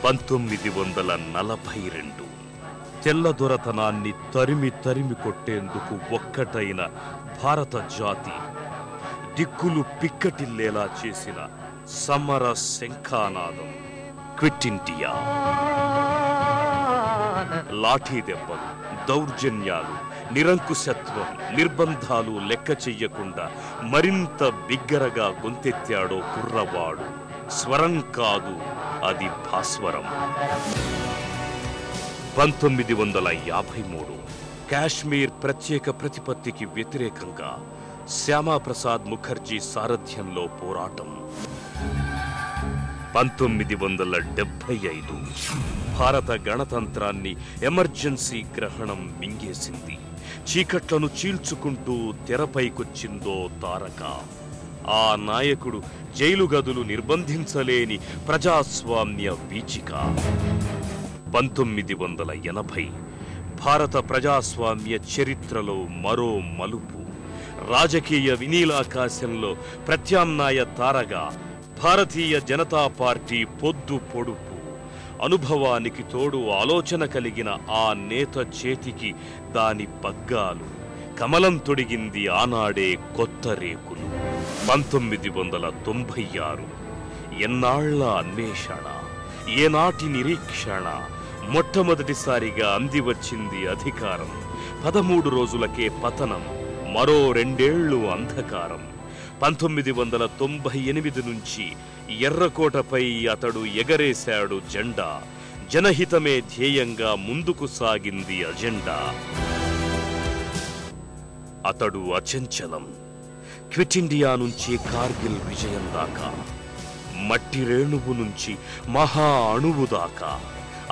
1942 తెల్లదొరతనాన్ని తరిమి తరిమి కొట్టేందుకు ఒక్కటైన భారత జాతి దిక్కులు పిక్కటిల్లేలా చేసిన సమర శంఖానాదం క్విట్ ఇండియా. లాఠీ దెబ్బలు, దౌర్జన్యాలు, నిరంకుశత్వం, నిర్బంధాలు లెక్క చెయ్యకుండా మరింత బిగ్గరగా గొంతెత్తాడో కుర్రవాడు. స్వరం కాదు, అది భాస్వరం. 1953 కాశ్మీర్ ప్రత్యేక ప్రతిపత్తికి వ్యతిరేకంగా శ్యామాప్రసాద్ ముఖర్జీ సారథ్యంలో పోరాటం. 1975 భారత గణతంత్రాన్ని ఎమర్జెన్సీ గ్రహణం మింగేసింది. చీకట్లను చీల్చుకుంటూ తెరపైకొచ్చిందో తారక. ఆ నాయకుడు జైలు గదులు నిర్బంధించలేని ప్రజాస్వామ్య వీచిక. 1980 భారత ప్రజాస్వామ్య చరిత్రలో మరో మలుపు. రాజకీయ వినీలాకాశంలో ప్రత్యామ్నాయ తారగా భారతీయ జనతా పార్టీ పొద్దు పొడుపు. అనుభవానికి తోడు ఆలోచన కలిగిన ఆ నేత చేతికి దాని పగ్గాలు. కమలం తొడిగింది ఆనాడే కొత్త రేకులు. 1996 ఎన్నాళ్ల అన్వేషణ, ఏనాటి నిరీక్షణ. మొట్టమొదటిసారిగా అందివచ్చింది అధికారం. 13 రోజులకే పతనం, మరో 2 ఏళ్లు అంధకారం. 1998 నుంచి ఎర్రకోటపై అతడు ఎగరేశాడు జెండా. జనహితమే ధ్యేయంగా ముందుకు సాగింది అజెండా. అతడు అచంచలం. క్విట్ ఇండియా నుంచి కార్గిల్ విజయం దాకా, మట్టి రేణువు నుంచి మహా అణువు దాకా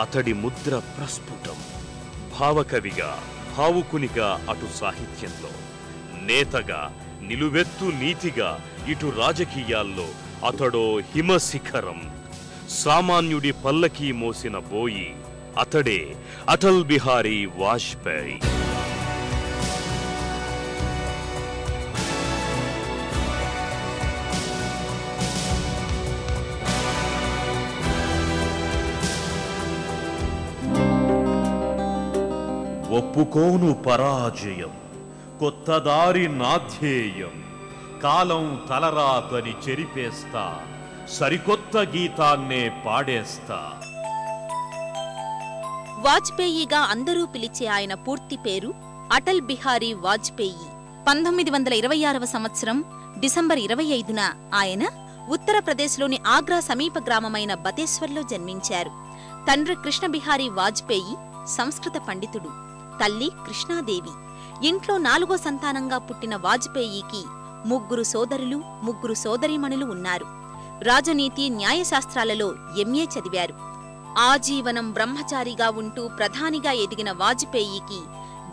అతడి ముద్ర ప్రస్ఫుటం. భావకవిగా, భావుకునిగా అటు సాహిత్యంలో, నేతగా, నిలువెత్తు నీతిగా ఇటు రాజకీయాల్లో అతడో హిమశిఖరం. సామాన్యుడి పల్లకీ మోసిన బోయి అతడే అటల్ బిహారీ వాజ్పేయి. ఒప్పుకోను పరాజయం, కొత్త దారి నాధ్యేయం. కాలం తలరాతని చెరిపేస్తా, సరికొత్త గీతాన్నే పాడేస్తా. వాజ్పేయిగా అందరూ పిలిచే ఆయన పూర్తి పేరు అటల్ బిహారీ వాజ్పేయి. 1926వ సంవత్సరం డిసెంబర్ 25న ఆయన ఉత్తరప్రదేశ్లోని ఆగ్రా సమీప గ్రామమైన బతేశ్వర్లో జన్మించారు. తండ్రి కృష్ణ బిహారీ వాజ్పేయి సంస్కృత పండితుడు, తల్లి కృష్ణాదేవి. ఇంట్లో 4వ సంతానంగా పుట్టిన వాజ్పేయికి 3 సోదరులు, 3 సోదరీమణులు ఉన్నారు. రాజనీతి, న్యాయశాస్త్రాలలో ఎంఏ చదివారు. ఆజీవనం బ్రహ్మచారిగా ఉంటూ ప్రధానిగా ఎదిగిన వాజ్పేయికి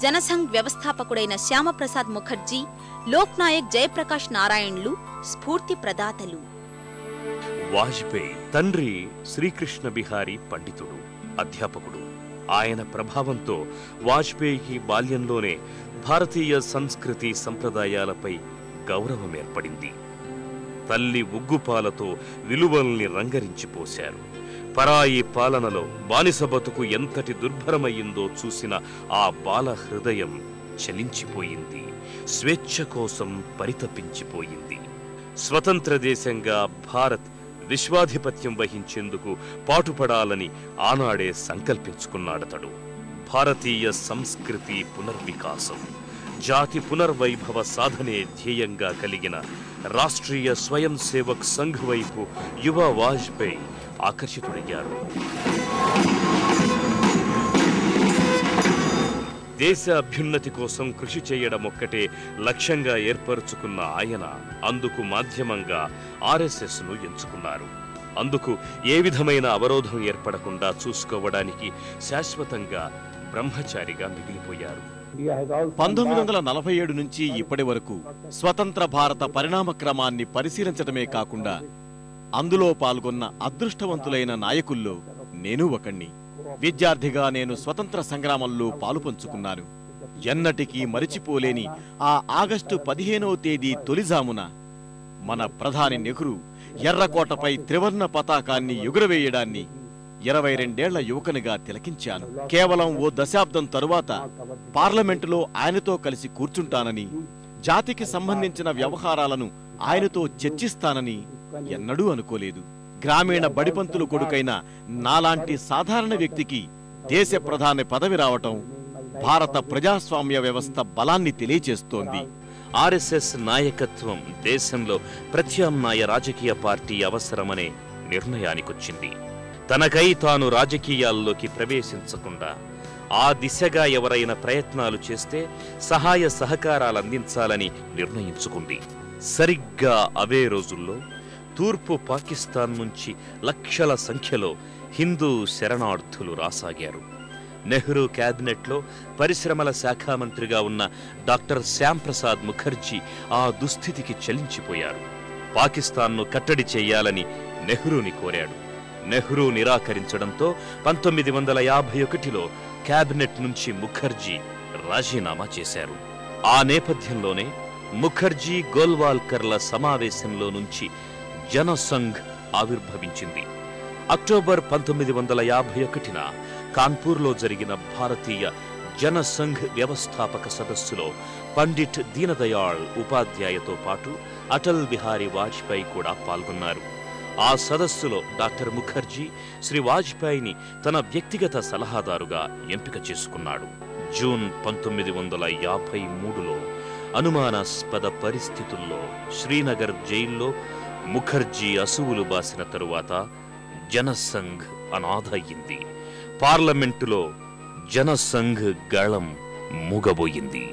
జనసంఘ్ వ్యవస్థాపకుడైన శ్యామప్రసాద్ ముఖర్జీ, లోక్నాయక్ జయప్రకాష్ నారాయణ్లు స్ఫూర్తి ప్రదాతలు. వాజ్పేయి తండ్రి శ్రీకృష్ణ బిహారీ పండితుడు, అధ్యాపకుడు. ఆయన ప్రభావంతో వాజ్పేయికి బాల్యంలోనే భారతీయ సంస్కృతి సంప్రదాయాలపై గౌరవం ఏర్పడింది. తల్లి ఉగ్గుపాలతో విలువల్ని రంగరించిపోశారు. పరాయి పాలనలో బానిస బతుకు ఎంతటి దుర్భరమయ్యిందో చూసిన ఆ బాల హృదయం చలించిపోయింది. స్వేచ్ఛ కోసం పరితపించిపోయింది. స్వతంత్ర దేశంగా భారత్ విశ్వాధిపత్యం వహించేందుకు పాటుపడాలని ఆనాడే సంకల్పించుకున్నాడతడు. భారతీయ సంస్కృతి పునర్వికాసం, జాతి పునర్వైభవ సాధనే ధ్యేయంగా కలిగిన రాష్ట్రీయ స్వయం సేవక్ సంఘ్ వైపు యువ వాజ్పేయి ఆకర్షితుడయ్యారు. దేశ అభ్యున్నతి కోసం కృషి చేయడం ఒక్కటే లక్ష్యంగా ఏర్పరుచుకున్న ఆయన అందుకు మాధ్యమంగా ఆర్ఎస్ఎస్ను ఎంచుకున్నారు. అందుకు ఏ విధమైన అవరోధం ఏర్పడకుండా చూసుకోవడానికి శాశ్వతంగా బ్రహ్మచారిగా మిగిలిపోయారు. 1947 నుంచి ఇప్పటి వరకు స్వతంత్ర భారత పరిణామ క్రమాన్ని పరిశీలించడమే కాకుండా అందులో పాల్గొన్న అదృష్టవంతులైన నాయకుల్లో నేను ఒకణ్ణి. విద్యార్థిగా నేను స్వతంత్ర సంగ్రామంలో పాలుపంచుకున్నాను. ఎన్నటికీ మరిచిపోలేని ఆ ఆగస్టు 15వ తేదీ తొలిజామున మన ప్రధాని నెహ్రూ ఎర్రకోటపై త్రివర్ణ పతాకాన్ని ఎగురవేయడాన్ని 22 యువకునిగా తిలకించాను. కేవలం ఓ దశాబ్దం తరువాత పార్లమెంటులో ఆయనతో కలిసి కూర్చుంటానని, జాతికి సంబంధించిన వ్యవహారాలను ఆయనతో చర్చిస్తానని ఎన్నడూ అనుకోలేదు. గ్రామీణ బడిపంతులు కొడుకైన నాలాంటి సాధారణ వ్యక్తికి దేశ ప్రధాని పదవి రావటం భారత ప్రజాస్వామ్య వ్యవస్థ బలాన్ని తెలియచేస్తోంది. ఆర్ఎస్ఎస్ నాయకత్వం దేశంలో ప్రత్యామ్నాయ రాజకీయ పార్టీ అవసరమనే నిర్ణయానికొచ్చింది. తనకై తాను రాజకీయాల్లోకి ప్రవేశించకుండా ఆ దిశగా ఎవరైనా ప్రయత్నాలు చేస్తే సహాయ సహకారాలందించాలని నిర్ణయించుకుంది. సరిగ్గా అవే రోజుల్లో తూర్పు పాకిస్తాన్ నుంచి లక్షల సంఖ్యలో హిందూ శరణార్థులు రాసాగారు. నెహ్రూ క్యాబినెట్లో పరిశ్రమల శాఖ మంత్రిగా ఉన్న డాక్టర్ శ్యాంప్రసాద్ ముఖర్జీ ఆ దుస్థితికి చలించిపోయారు. పాకిస్తాన్ను కట్టడి చేయాలని నెహ్రూని కోరాడు. నెహ్రూ నిరాకరించడంతో 1951లో క్యాబినెట్ నుంచి ముఖర్జీ రాజీనామా చేశారు. ఆ నేపథ్యంలోనే ముఖర్జీ గోల్వాల్కర్ల సమావేశంలో నుంచి జనసంఘ్ ఆవిర్భవించింది. అక్టోబర్ 1951న కాన్పూర్లో జరిగిన భారతీయ జనసంఘ్ వ్యవస్థాపక సదస్సులో పండిట్ దీనదయాళ్ ఉపాధ్యాయతో పాటు అటల్ బిహారీ వాజ్పేయి కూడా పాల్గొన్నారు. ఆ సదస్సులో డాక్టర్ ముఖర్జీ శ్రీ వాజ్పేయిని తన వ్యక్తిగత సలహాదారుగా ఎంపిక చేసుకున్నాడు. జూన్ 1953లో అనుమానాస్పద పరిస్థితుల్లో శ్రీనగర్ జైల్లో ముఖర్జీ అసువులు బాసిన తరువాత జనసంఘ్ అనాథ అయింది. పార్లమెంటులో జనసంఘ్ గళం మూగబోయింది.